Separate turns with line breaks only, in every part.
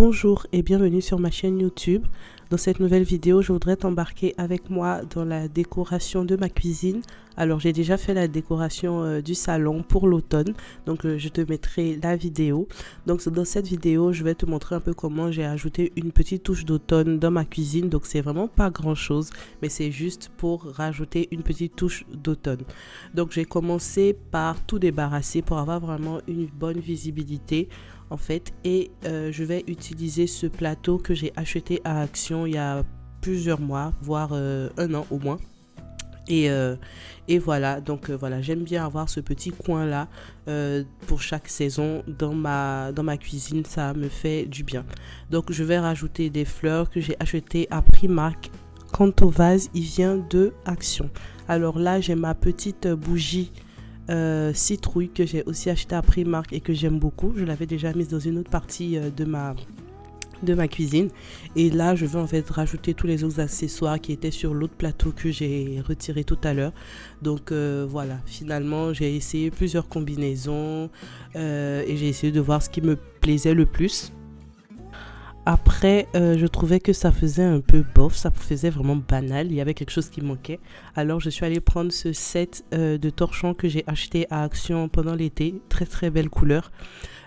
Bonjour et bienvenue sur ma chaîne YouTube. Dans cette nouvelle vidéo, je voudrais t'embarquer avec moi dans la décoration de ma cuisine. Alors j'ai déjà fait la décoration du salon pour l'automne, donc je te mettrai la vidéo. Donc dans cette vidéo, je vais te montrer un peu comment j'ai ajouté une petite touche d'automne dans ma cuisine. Donc c'est vraiment pas grand chose, mais c'est juste pour rajouter une petite touche d'automne. Donc j'ai commencé par tout débarrasser pour avoir vraiment une bonne visibilité en fait, et je vais utiliser ce plateau que j'ai acheté à Action il y a plusieurs mois, voire un an au moins. Et voilà, donc voilà, j'aime bien avoir ce petit coin là pour chaque saison dans ma cuisine, ça me fait du bien. Donc je vais rajouter des fleurs que j'ai achetées à Primark. Quant au vase, il vient de Action. Alors là, j'ai ma petite bougie citrouille que j'ai aussi acheté à Primark et que j'aime beaucoup. Je l'avais déjà mise dans une autre partie de ma cuisine, et là je vais en fait rajouter tous les autres accessoires qui étaient sur l'autre plateau que j'ai retiré tout à l'heure. Donc voilà, finalement j'ai essayé plusieurs combinaisons et j'ai essayé de voir ce qui me plaisait le plus. Après, je trouvais que ça faisait un peu bof, ça faisait vraiment banal, il y avait quelque chose qui manquait. Alors je suis allée prendre ce set de torchons que j'ai acheté à Action pendant l'été, très très belle couleur.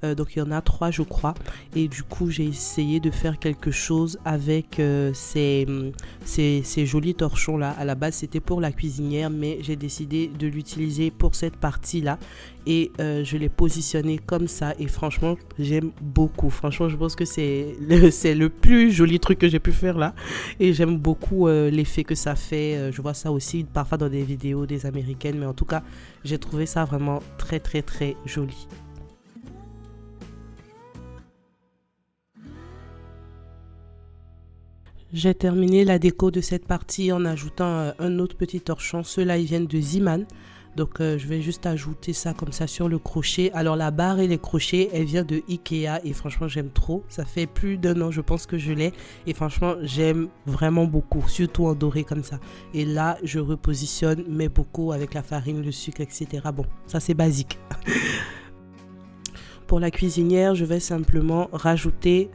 Donc il y en a 3 je crois, et du coup j'ai essayé de faire quelque chose avec ces jolis torchons là. À la base c'était pour la cuisinière, mais j'ai décidé de l'utiliser pour cette partie là, et je l'ai positionné comme ça, et franchement j'aime beaucoup. Franchement je pense que c'est le plus joli truc que j'ai pu faire là, et j'aime beaucoup l'effet que ça fait. Je vois ça aussi parfois dans des vidéos des américaines, mais en tout cas j'ai trouvé ça vraiment très très très joli. J'ai terminé la déco de cette partie en ajoutant un autre petit torchon. Ceux-là, ils viennent de Ziman. Donc, je vais juste ajouter ça comme ça sur le crochet. Alors, la barre et les crochets, elle vient de Ikea et franchement, j'aime trop. Ça fait plus d'1 an, je pense que je l'ai. Et franchement, j'aime vraiment beaucoup, surtout en doré comme ça. Et là, je repositionne mes bocaux avec la farine, le sucre, etc. Bon, ça, c'est basique. Pour la cuisinière, je vais simplement rajouter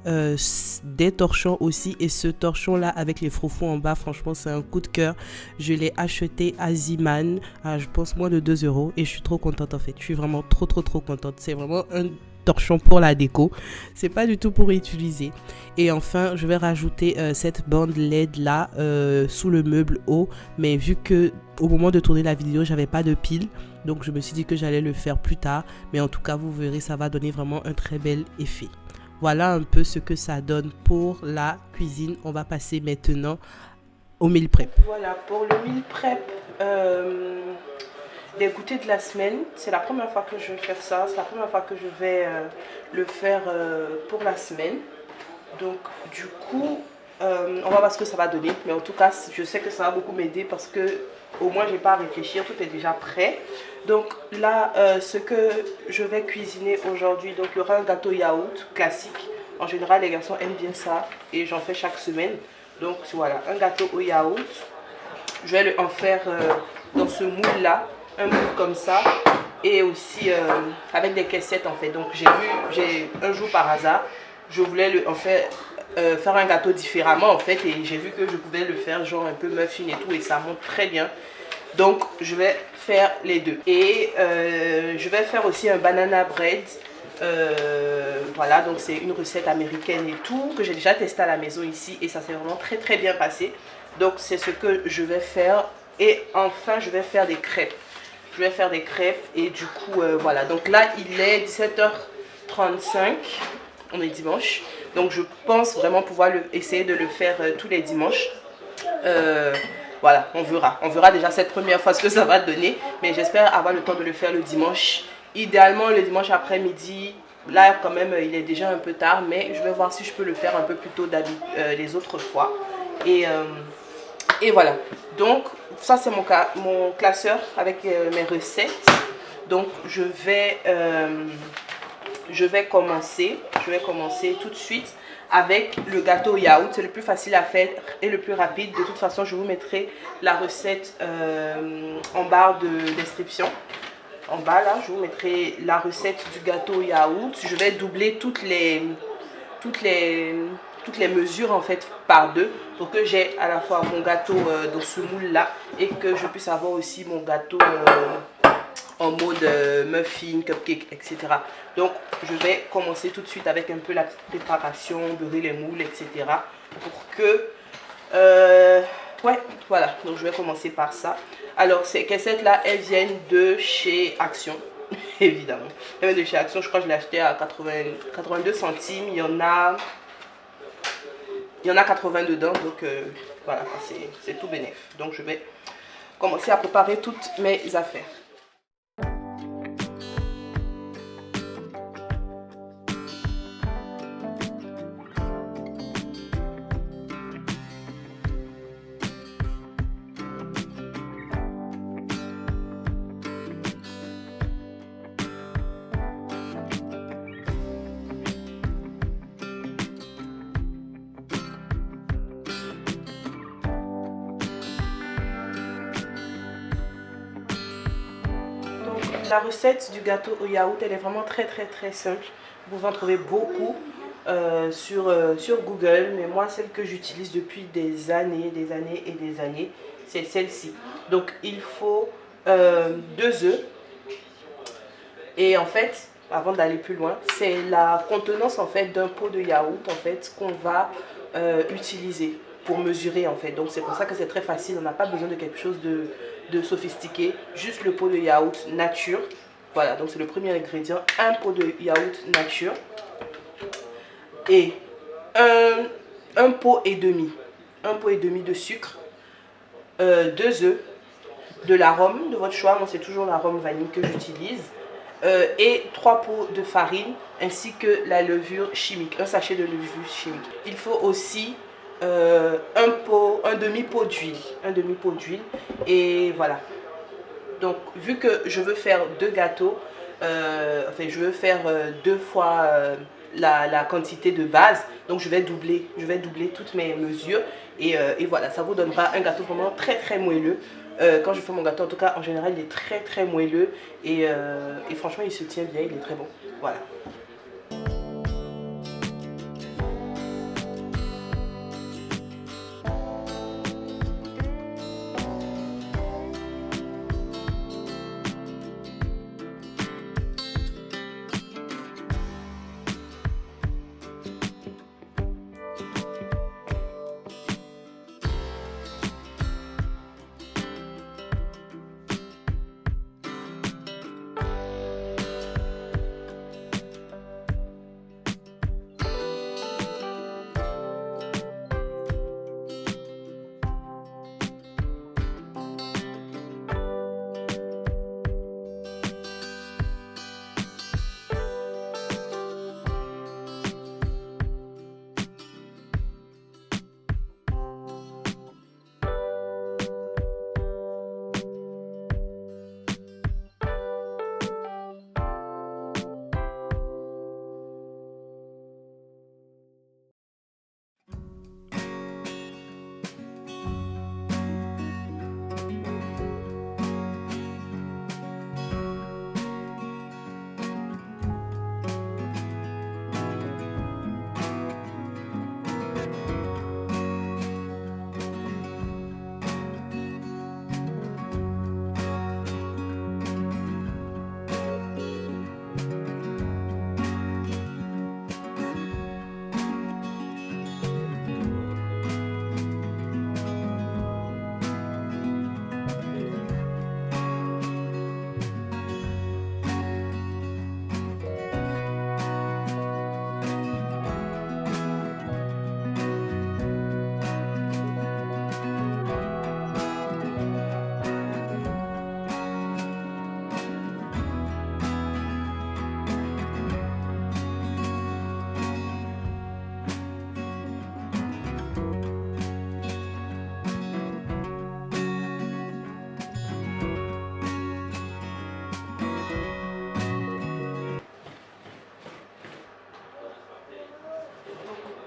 des torchons aussi. Et ce torchon là avec les froufrous en bas, franchement c'est un coup de cœur. Je l'ai acheté à Ziman à je pense moins de 2 € et je suis trop contente en fait. Je suis vraiment trop contente. C'est vraiment un torchon pour la déco, c'est pas du tout pour utiliser. Et enfin je vais rajouter cette bande LED là sous le meuble haut, mais vu que au moment de tourner la vidéo j'avais pas de pile, donc je me suis dit que j'allais le faire plus tard, mais en tout cas vous verrez, ça va donner vraiment un très bel effet. Voilà un peu ce que ça donne pour la cuisine. On va passer maintenant au meal prep. Voilà pour le meal prep des goûters de la semaine. C'est la première fois que je vais faire ça, c'est la première fois que je vais le faire pour la semaine. Donc du coup on va voir ce que ça va donner, mais en tout cas je sais que ça va beaucoup m'aider parce que au moins j'ai pas à réfléchir, tout est déjà prêt. Donc là ce que je vais cuisiner aujourd'hui, donc il y aura un gâteau yaourt classique. En général les garçons aiment bien ça et j'en fais chaque semaine. Donc voilà, un gâteau au yaourt. Je vais en faire dans ce moule là, un moule comme ça, et aussi avec des caissettes en fait. Donc j'ai un jour par hasard, je voulais faire un gâteau différemment en fait, et j'ai vu que je pouvais le faire genre un peu muffin et tout, et ça monte très bien. Donc je vais faire les deux, et je vais faire aussi un banana bread. Voilà, donc c'est une recette américaine et tout que j'ai déjà testé à la maison ici, et ça s'est vraiment très bien passé. Donc c'est ce que je vais faire. Et enfin je vais faire des crêpes. Je vais faire des crêpes, et du coup voilà, donc là il est 17h35, on est dimanche, donc je pense vraiment pouvoir essayer de le faire tous les dimanches. Voilà, on verra déjà cette première fois ce que ça va donner, mais j'espère avoir le temps de le faire le dimanche, idéalement le dimanche après-midi. Là quand même il est déjà un peu tard, mais je vais voir si je peux le faire un peu plus tôt les autres fois. Et voilà, donc ça c'est mon classeur avec mes recettes. Donc je vais commencer tout de suite avec le gâteau yaourt. C'est le plus facile à faire et le plus rapide. De toute façon je vous mettrai la recette en barre de description. En bas là je vous mettrai la recette du gâteau yaourt. Je vais doubler toutes les toutes les mesures en fait par deux pour que j'ai à la fois mon gâteau dans ce moule là et que je puisse avoir aussi mon gâteau en mode muffin, cupcake, etc. Donc je vais commencer tout de suite avec un peu la préparation, beurrer les moules, etc. pour que ouais, voilà, donc je vais commencer par ça. Alors ces caissettes là, elles viennent de chez Action. Évidemment, elles viennent de chez Action. Je crois que je l'ai acheté à 82 centimes. Il y en a 80 dedans, donc voilà, c'est tout bénef. Donc je vais commencer à préparer toutes mes affaires. La recette du gâteau au yaourt, elle est vraiment très simple. Vous pouvez en trouver beaucoup sur Google, mais moi celle que j'utilise depuis des années et des années, c'est celle-ci. Donc il faut 2 œufs et en fait, avant d'aller plus loin, c'est la contenance en fait d'un pot de yaourt en fait qu'on va utiliser pour mesurer en fait. Donc c'est pour ça que c'est très facile, on n'a pas besoin de quelque chose de sophistiqué, juste le pot de yaourt nature. Voilà, donc c'est le premier ingrédient, un pot de yaourt nature et un pot et demi de sucre, 2 œufs, de l'arôme de votre choix, moi c'est toujours l'arôme vanille que j'utilise, et 3 pots de farine ainsi que la levure chimique, un sachet de levure chimique. Il faut aussi un demi-pot d'huile, et voilà. Donc vu que je veux faire 2 gâteaux, enfin je veux faire 2 fois la quantité de base, donc je vais doubler toutes mes mesures et voilà, ça vous donnera un gâteau vraiment très moelleux. Quand je fais mon gâteau, en tout cas en général il est très moelleux et franchement il se tient bien, il est très bon. Voilà.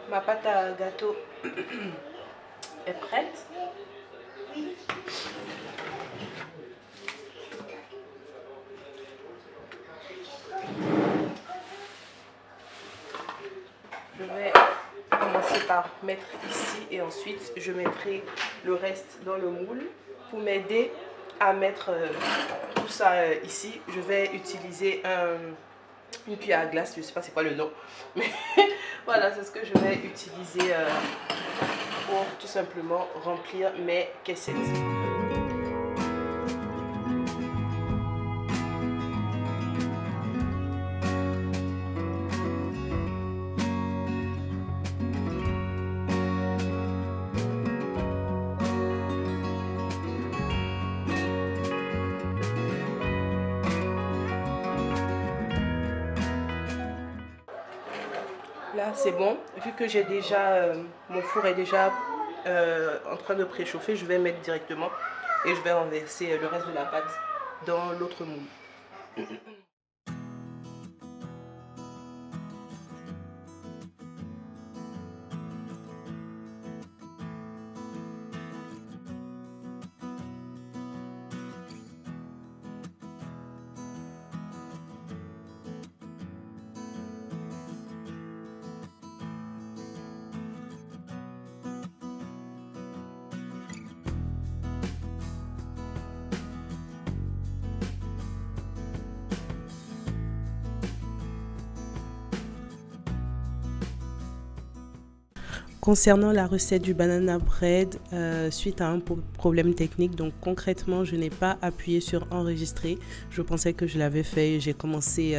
Ma pâte à gâteau est prête. Je vais la mettre ici et ensuite je mettrai le reste dans le moule. Pour m'aider à mettre tout ça ici, je vais utiliser une cuillère à glace, je ne sais pas c'est quoi le nom, mais voilà, c'est ce que je vais utiliser pour tout simplement remplir mes caissettes. Là c'est bon, vu que j'ai déjà mon four est déjà en train de préchauffer, je vais mettre directement et je vais renverser le reste de la pâte dans l'autre moule. Concernant la recette du banana bread, suite à un problème technique, donc concrètement je n'ai pas appuyé sur enregistrer. Je pensais que je l'avais fait, j'ai commencé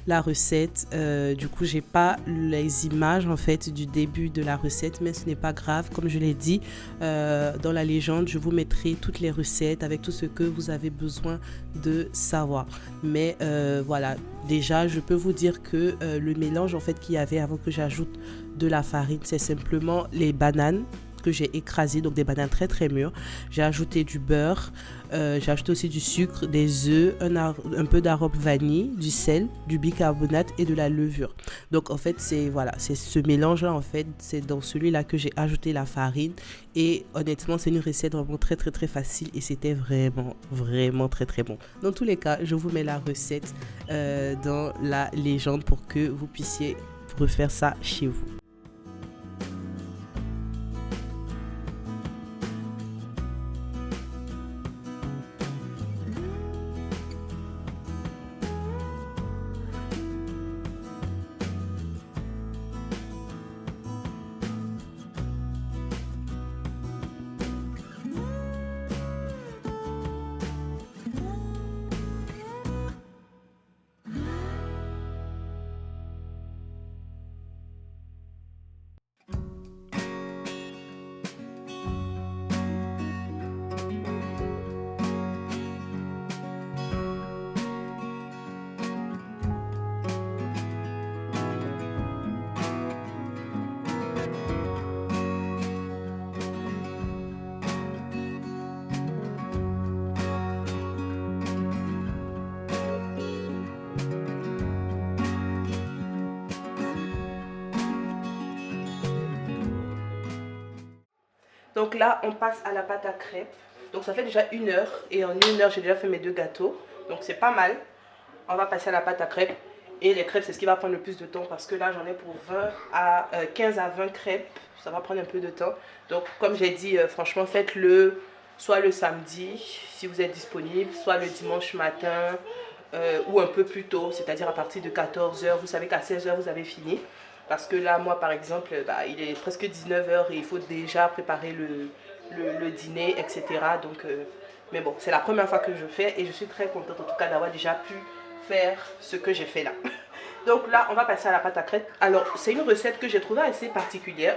la recette, du coup j'ai pas les images en fait du début de la recette, mais ce n'est pas grave. Comme je l'ai dit dans la légende, je vous mettrai toutes les recettes avec tout ce que vous avez besoin de savoir. Mais voilà, déjà je peux vous dire que le mélange en fait qu'il y avait avant que j'ajoute de la farine, c'est simplement les bananes que j'ai écrasées, donc des bananes très très mûres. J'ai ajouté du beurre, j'ai ajouté aussi du sucre, des œufs, un peu d'arôme vanille, du sel, du bicarbonate et de la levure. Donc en fait c'est voilà, c'est ce mélange là en fait, c'est dans celui-là que j'ai ajouté la farine et honnêtement c'est une recette vraiment très très très facile et c'était vraiment très très bon. Dans tous les cas, je vous mets la recette dans la légende pour que vous puissiez refaire ça chez vous. Donc là, on passe à la pâte à crêpes. Donc ça fait déjà 1 heure. Et en 1 heure, j'ai déjà fait mes 2 gâteaux. Donc c'est pas mal. On va passer à la pâte à crêpes. Et les crêpes, c'est ce qui va prendre le plus de temps. Parce que là, j'en ai pour 15 à 20 crêpes. Ça va prendre un peu de temps. Donc comme j'ai dit, franchement, faites-le soit le samedi, si vous êtes disponible. Soit le dimanche matin. Ou un peu plus tôt. C'est-à-dire à partir de 14 h. Vous savez qu'à 16 h, vous avez fini. Parce que là, moi, par exemple, il est presque 19 h et il faut déjà préparer le dîner, etc. Donc, mais bon, c'est la première fois que je fais et je suis très contente en tout cas d'avoir déjà pu faire ce que j'ai fait là. Donc là, on va passer à la pâte à crêpes. Alors, c'est une recette que j'ai trouvée assez particulière.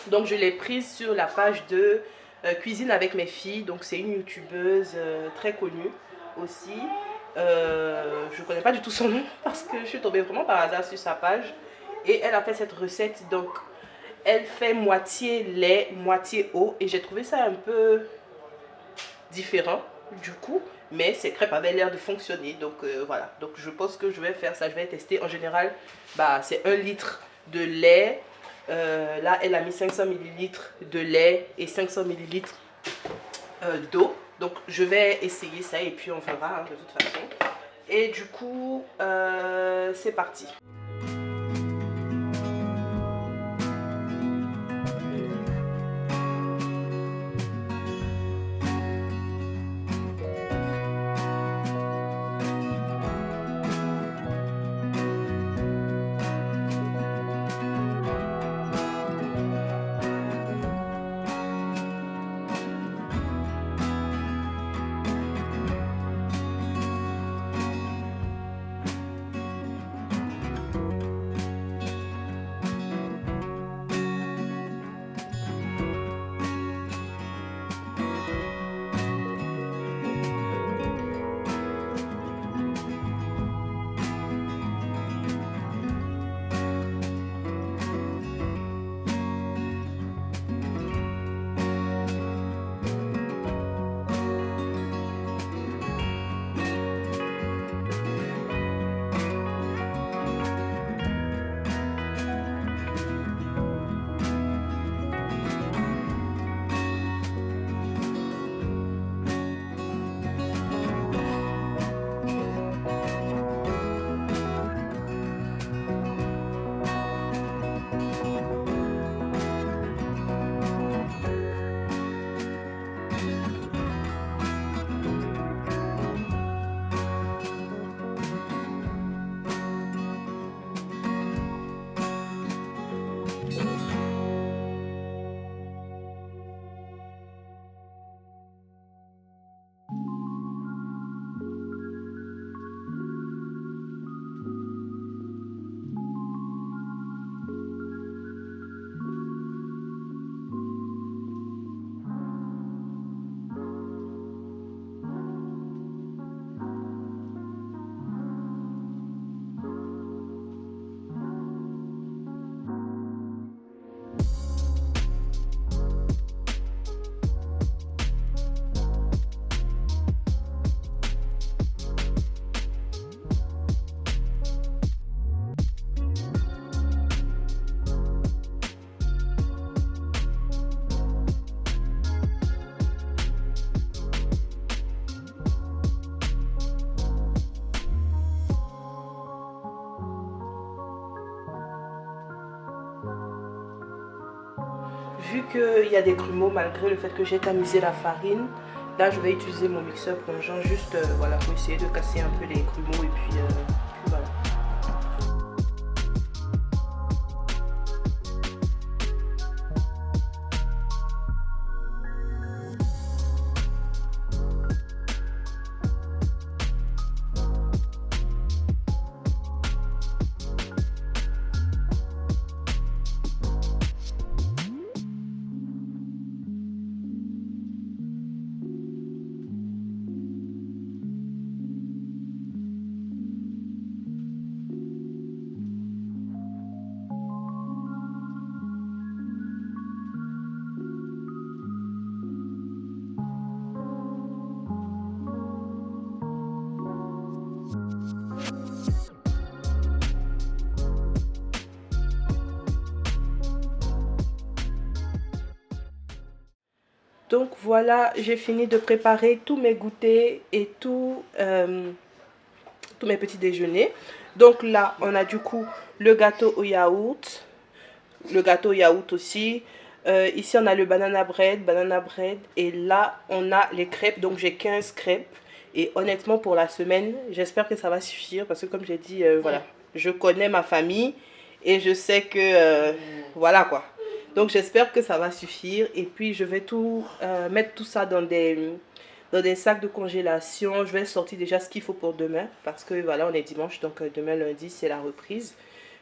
Donc, je l'ai prise sur la page de Cuisine avec mes filles. Donc, c'est une youtubeuse très connue aussi. Je ne connais pas du tout son nom parce que je suis tombée vraiment par hasard sur sa page. Et elle a fait cette recette, donc elle fait moitié lait, moitié eau. Et j'ai trouvé ça un peu différent du coup. Mais ces crêpes avaient l'air de fonctionner. Donc voilà, donc je pense que je vais faire ça, je vais tester. En général, c'est 1 litre de lait. Là, elle a mis 500 ml de lait et 500 ml d'eau. Donc je vais essayer ça et puis on verra de toute façon. Et du coup, c'est parti. vu qu'il y a des grumeaux malgré le fait que j'ai tamisé la farine, là je vais utiliser mon mixeur plongeant juste voilà, pour essayer de casser un peu les grumeaux et puis voilà. Donc voilà, j'ai fini de préparer tous mes goûters et tous mes petits déjeuners. Donc là, on a du coup le gâteau au yaourt, aussi. Ici, on a le banana bread. Et là, on a les crêpes. Donc j'ai 15 crêpes. Et honnêtement, pour la semaine, j'espère que ça va suffire. Parce que comme j'ai dit, voilà, je connais ma famille. Et je sais que, voilà quoi. Donc j'espère que ça va suffire. Et puis je vais mettre tout ça dans des sacs de congélation. Je vais sortir déjà ce qu'il faut pour demain. Parce que voilà, on est dimanche. Donc demain lundi, c'est la reprise.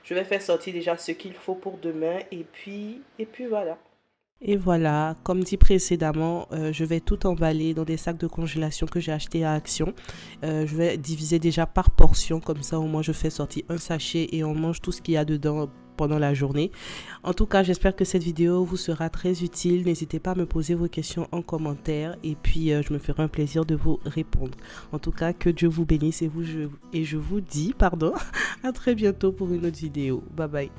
Je vais faire sortir déjà ce qu'il faut pour demain. Et puis voilà. Et voilà, comme dit précédemment, je vais tout emballer dans des sacs de congélation que j'ai acheté à Action. Je vais diviser déjà par portion, comme ça au moins je fais sortir un sachet et on mange tout ce qu'il y a dedans pendant la journée. En tout cas, j'espère que cette vidéo vous sera très utile. N'hésitez pas à me poser vos questions en commentaire et puis je me ferai un plaisir de vous répondre. En tout cas, que Dieu vous bénisse et je vous dis, à très bientôt pour une autre vidéo. Bye bye.